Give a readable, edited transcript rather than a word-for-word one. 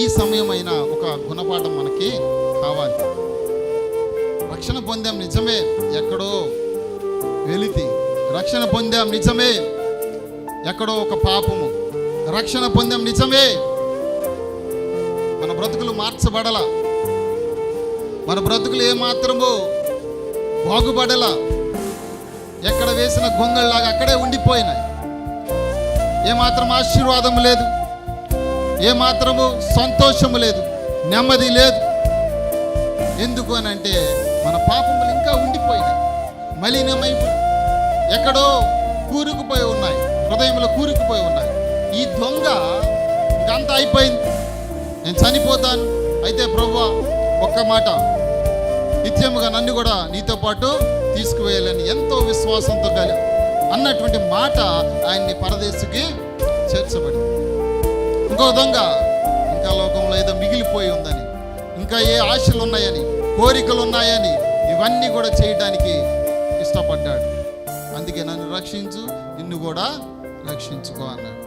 ఈ సమయమైన ఒక గుణపాఠం మనకి కావాలి. రక్షణ పొందాం నిజమే, ఎక్కడో వెలితి. రక్షణ పొందాం నిజమే, ఎక్కడో ఒక పాపము. రక్షణ పొందాం నిజమే, మన బ్రతుకులు మార్చబడల, మన బ్రతుకులు ఏమాత్రము బాగుపడల, ఎక్కడ వేసిన గొంగళ్ళలాగా అక్కడే ఉండిపోయినాయి. ఏమాత్రం ఆశీర్వాదము లేదు, ఏమాత్రము సంతోషము లేదు, నెమ్మది లేదు. ఎందుకు అని అంటే మన పాపములు ఇంకా ఉండిపోయినాయి, మలినమైపోయి ఎక్కడో కూరుకుపోయి ఉన్నాయి, హృదయంలో కూరుకుపోయి ఉన్నాయి. ఈ దొంగ ఇంకంతా అయిపోయింది, నేను చనిపోతాను, అయితే ప్రభువా ఒక్క మాట, నిత్యముగా నన్ను కూడా నీతో పాటు తీసుకువేయాలని ఎంతో విశ్వాసంతో అన్నటువంటి మాట ఆయన్ని పరదేశికి చేర్చబడింది. ఇంకో దొంగ ఇంకా లోకంలో ఏదో మిగిలిపోయి ఉందని, ఇంకా ఏ ఆశలు ఉన్నాయని, కోరికలు ఉన్నాయని ఇవన్నీ కూడా చేయడానికి ఇష్టపడ్డాడు. అందుకే నన్ను రక్షించు, నిన్ను కూడా రక్షించుకో అన్నాడు.